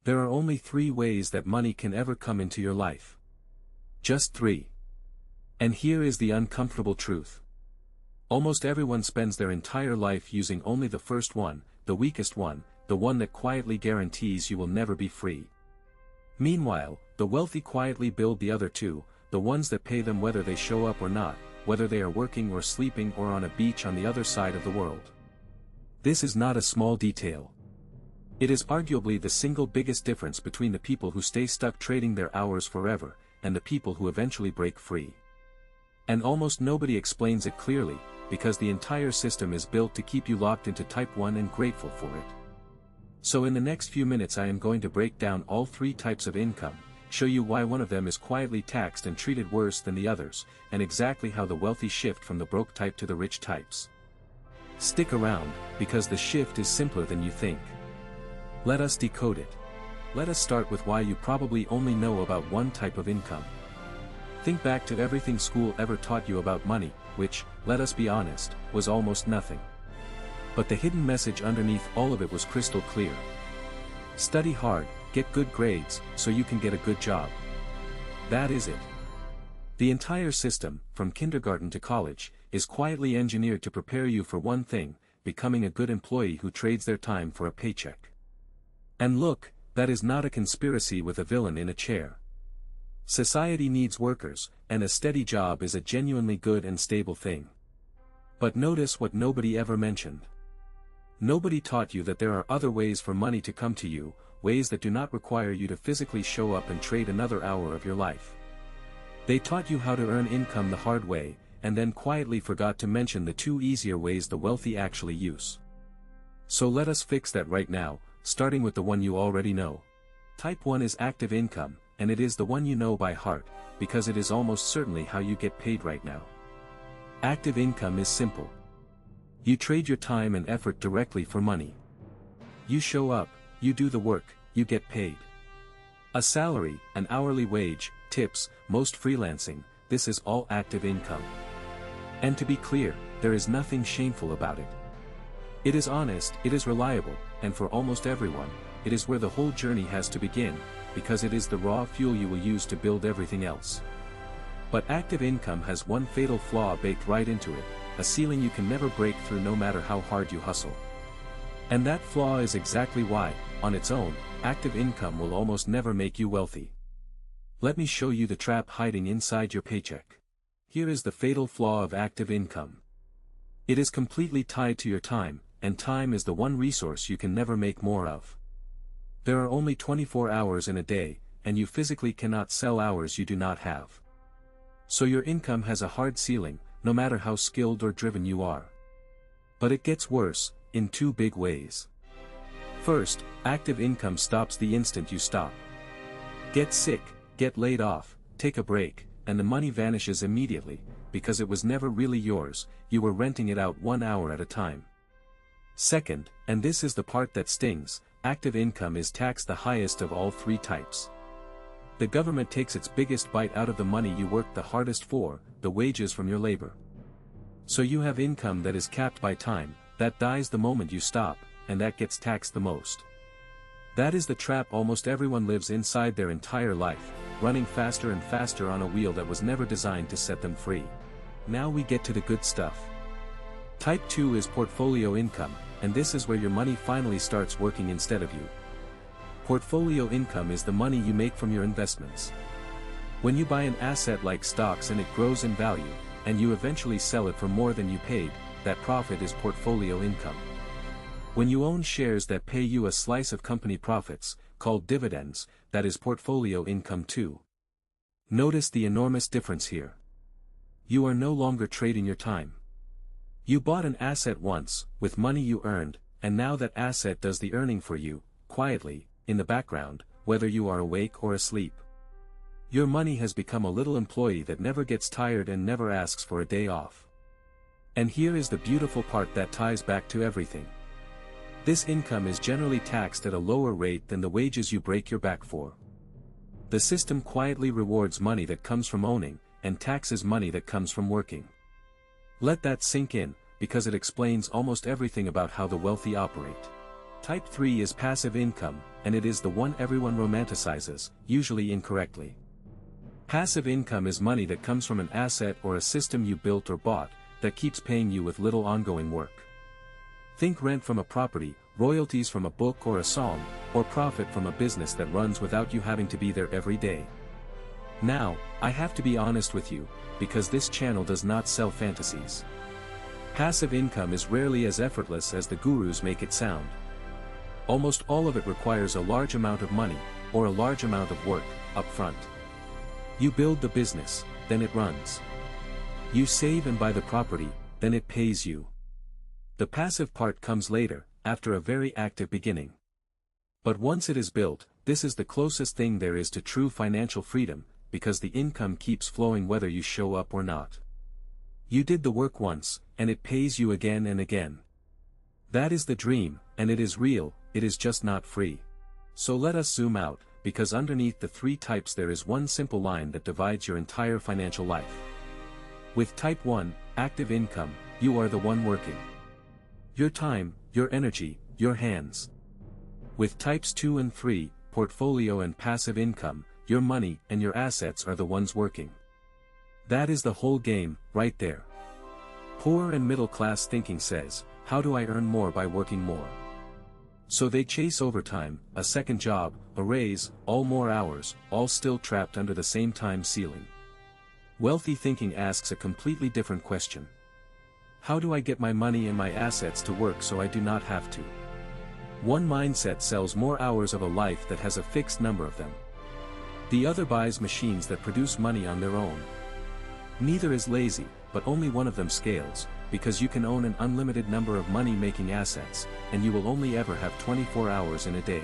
There are only 3 ways that money can ever come into your life. Just 3. And here is the uncomfortable truth. Almost everyone spends their entire life using only the first one, the weakest one, the one that quietly guarantees you will never be free. Meanwhile, the wealthy quietly build the other 2, the ones that pay them whether they show up or not, whether they are working or sleeping or on a beach on the other side of the world. This is not a small detail. It is arguably the single biggest difference between the people who stay stuck trading their hours forever, and the people who eventually break free. And almost nobody explains it clearly, because the entire system is built to keep you locked into type 1 and grateful for it. So in the next few minutes I am going to break down all 3 types of income, show you why one of them is quietly taxed and treated worse than the others, and exactly how the wealthy shift from the broke type to the rich types. Stick around, because the shift is simpler than you think. Let us decode it. Let us start with why you probably only know about one type of income. Think back to everything school ever taught you about money, which, let us be honest, was almost nothing. But the hidden message underneath all of it was crystal clear. Study hard, get good grades, so you can get a good job. That is it. The entire system, from kindergarten to college, is quietly engineered to prepare you for one thing, becoming a good employee who trades their time for a paycheck. And look, that is not a conspiracy with a villain in a chair. Society needs workers, and a steady job is a genuinely good and stable thing. But notice what nobody ever mentioned. Nobody taught you that there are other ways for money to come to you, ways that do not require you to physically show up and trade another hour of your life. They taught you how to earn income the hard way, and then quietly forgot to mention the 2 easier ways the wealthy actually use. So let us fix that right now, starting with the one you already know. Type 1 is active income, and it is the one you know by heart, because it is almost certainly how you get paid right now. Active income is simple. You trade your time and effort directly for money. You show up, you do the work, you get paid. A salary, an hourly wage, tips, most freelancing, this is all active income. And to be clear, there is nothing shameful about it. It is honest, it is reliable, and for almost everyone, it is where the whole journey has to begin, because it is the raw fuel you will use to build everything else. But active income has one fatal flaw baked right into it, a ceiling you can never break through no matter how hard you hustle. And that flaw is exactly why, on its own, active income will almost never make you wealthy. Let me show you the trap hiding inside your paycheck. Here is the fatal flaw of active income. It is completely tied to your time, and time is the one resource you can never make more of. There are only 24 hours in a day, and you physically cannot sell hours you do not have. So your income has a hard ceiling, no matter how skilled or driven you are. But it gets worse, in 2 big ways. First, active income stops the instant you stop. Get sick, get laid off, take a break, and the money vanishes immediately, because it was never really yours, you were renting it out 1 hour at a time. Second, and this is the part that stings, active income is taxed the highest of all 3 types. The government takes its biggest bite out of the money you worked the hardest for, the wages from your labor. So you have income that is capped by time, that dies the moment you stop, and that gets taxed the most. That is the trap almost everyone lives inside their entire life, running faster and faster on a wheel that was never designed to set them free. Now we get to the good stuff. Type 2 is portfolio income, and this is where your money finally starts working instead of you. Portfolio income is the money you make from your investments. When you buy an asset like stocks and it grows in value, and you eventually sell it for more than you paid, that profit is portfolio income. When you own shares that pay you a slice of company profits, called dividends, that is portfolio income too. Notice the enormous difference here. You are no longer trading your time. You bought an asset once, with money you earned, and now that asset does the earning for you, quietly, in the background, whether you are awake or asleep. Your money has become a little employee that never gets tired and never asks for a day off. And here is the beautiful part that ties back to everything. This income is generally taxed at a lower rate than the wages you break your back for. The system quietly rewards money that comes from owning, and taxes money that comes from working. Let that sink in, because it explains almost everything about how the wealthy operate. Type 3 is passive income, and it is the one everyone romanticizes, usually incorrectly. Passive income is money that comes from an asset or a system you built or bought, that keeps paying you with little ongoing work. Think rent from a property, royalties from a book or a song, or profit from a business that runs without you having to be there every day. Now, I have to be honest with you, because this channel does not sell fantasies. Passive income is rarely as effortless as the gurus make it sound. Almost all of it requires a large amount of money, or a large amount of work, up front. You build the business, then it runs. You save and buy the property, then it pays you. The passive part comes later, after a very active beginning. But once it is built, this is the closest thing there is to true financial freedom, because the income keeps flowing whether you show up or not. You did the work once, and it pays you again and again. That is the dream, and it is real, it is just not free. So let us zoom out, because underneath the three types there is one simple line that divides your entire financial life. With type 1, active income, you are the one working. Your time, your energy, your hands. With types 2 and 3, portfolio and passive income, your money and your assets are the ones working. That is the whole game, right there. Poor and middle class thinking says, how do I earn more by working more? So they chase overtime, a second job, a raise, all more hours, all still trapped under the same time ceiling. Wealthy thinking asks a completely different question. How do I get my money and my assets to work so I do not have to? One mindset sells more hours of a life that has a fixed number of them. The other buys machines that produce money on their own. Neither is lazy, but only one of them scales, because you can own an unlimited number of money-making assets, and you will only ever have 24 hours in a day.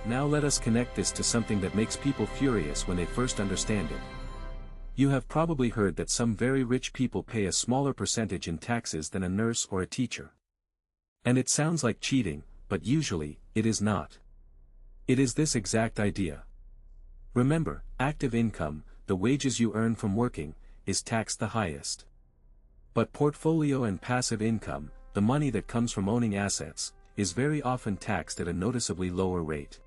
Now let us connect this to something that makes people furious when they first understand it. You have probably heard that some very rich people pay a smaller percentage in taxes than a nurse or a teacher. And it sounds like cheating, but usually, it is not. It is this exact idea. Remember, active income, the wages you earn from working, is taxed the highest. But portfolio and passive income, the money that comes from owning assets, is very often taxed at a noticeably lower rate.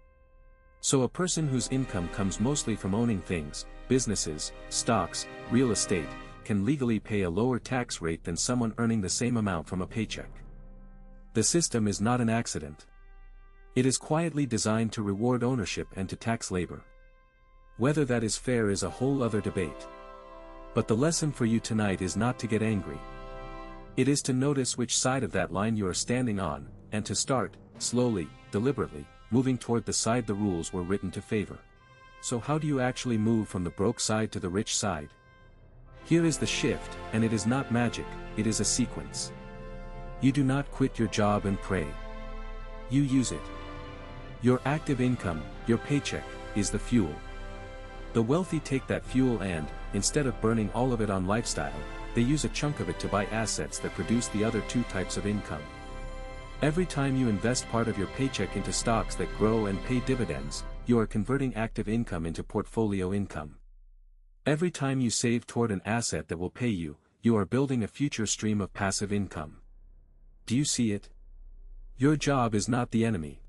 So a person whose income comes mostly from owning things, businesses, stocks, real estate, can legally pay a lower tax rate than someone earning the same amount from a paycheck. The system is not an accident. It is quietly designed to reward ownership and to tax labor. Whether that is fair is a whole other debate. But the lesson for you tonight is not to get angry. It is to notice which side of that line you are standing on, and to start, slowly, deliberately, moving toward the side the rules were written to favor. So how do you actually move from the broke side to the rich side? Here is the shift, and it is not magic, it is a sequence. You do not quit your job and pray. You use it. Your active income, your paycheck, is the fuel. The wealthy take that fuel and, instead of burning all of it on lifestyle, they use a chunk of it to buy assets that produce the other two types of income. Every time you invest part of your paycheck into stocks that grow and pay dividends, you are converting active income into portfolio income. Every time you save toward an asset that will pay you, you are building a future stream of passive income. Do you see it? Your job is not the enemy.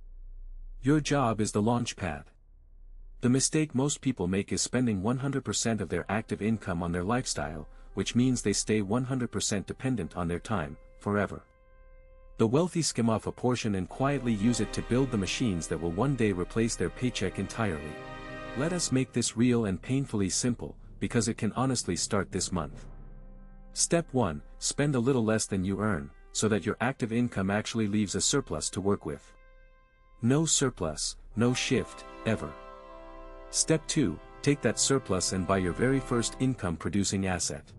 Your job is the launch pad. The mistake most people make is spending 100% of their active income on their lifestyle, which means they stay 100% dependent on their time, forever. The wealthy skim off a portion and quietly use it to build the machines that will one day replace their paycheck entirely. Let us make this real and painfully simple, because it can honestly start this month. Step 1, spend a little less than you earn, so that your active income actually leaves a surplus to work with. No surplus, no shift, ever. Step 2, take that surplus and buy your very first income-producing asset.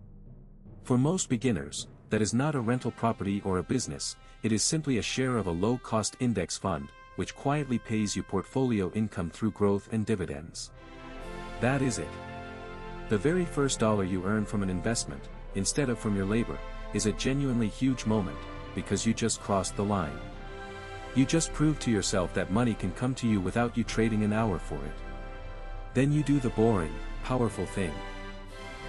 For most beginners, that is not a rental property or a business, it is simply a share of a low-cost index fund, which quietly pays you portfolio income through growth and dividends. That is it. The very first dollar you earn from an investment, instead of from your labor, is a genuinely huge moment, because you just crossed the line. You just proved to yourself that money can come to you without you trading an hour for it. Then you do the boring, powerful thing.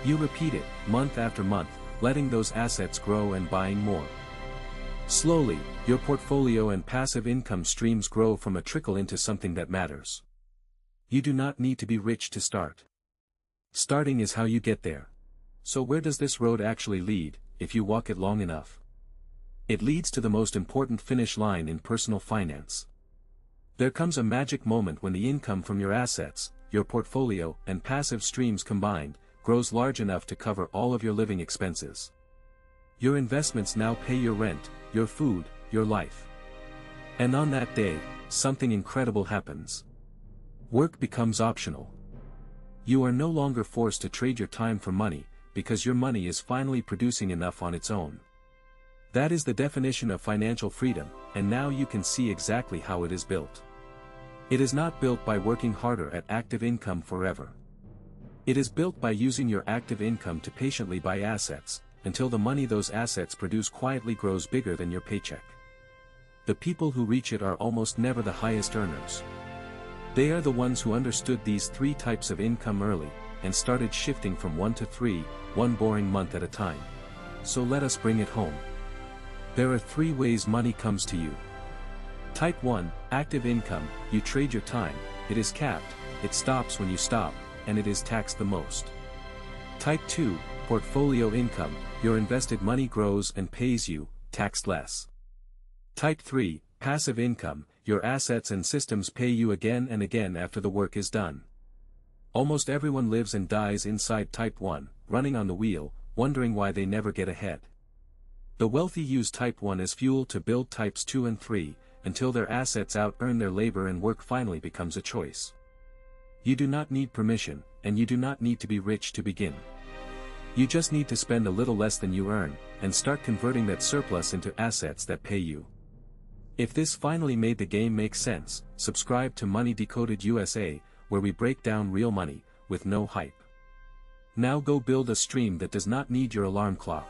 You repeat it, month after month, letting those assets grow and buying more. Slowly, Your portfolio and passive income streams grow from a trickle into something that matters. You do not need to be rich to start. Starting is how you get there. So where does this road actually lead, if you walk it long enough? It leads to the most important finish line in personal finance. There comes a magic moment when the income from your assets, your portfolio, and passive streams combined, grows large enough to cover all of your living expenses. Your investments now pay your rent, your food, your life. And on that day, something incredible happens. Work becomes optional. You are no longer forced to trade your time for money, because your money is finally producing enough on its own. That is the definition of financial freedom, and now you can see exactly how it is built. It is not built by working harder at active income forever. It is built by using your active income to patiently buy assets, until the money those assets produce quietly grows bigger than your paycheck. The people who reach it are almost never the highest earners. They are the ones who understood these three types of income early, and started shifting from 1 to 3, one boring month at a time. So let us bring it home. There are 3 ways money comes to you. Type 1, active income, you trade your time, it is capped, it stops when you stop, and it is taxed the most. Type 2, portfolio income, your invested money grows and pays you, taxed less. Type 3, passive income, your assets and systems pay you again and again after the work is done. Almost everyone lives and dies inside Type 1, running on the wheel, wondering why they never get ahead. The wealthy use Type 1 as fuel to build Types 2 and 3, until their assets out-earn their labor and work finally becomes a choice. You do not need permission, and you do not need to be rich to begin. You just need to spend a little less than you earn, and start converting that surplus into assets that pay you. If this finally made the game make sense, subscribe to Money Decoded USA, where we break down real money, with no hype. Now go build a stream that does not need your alarm clock.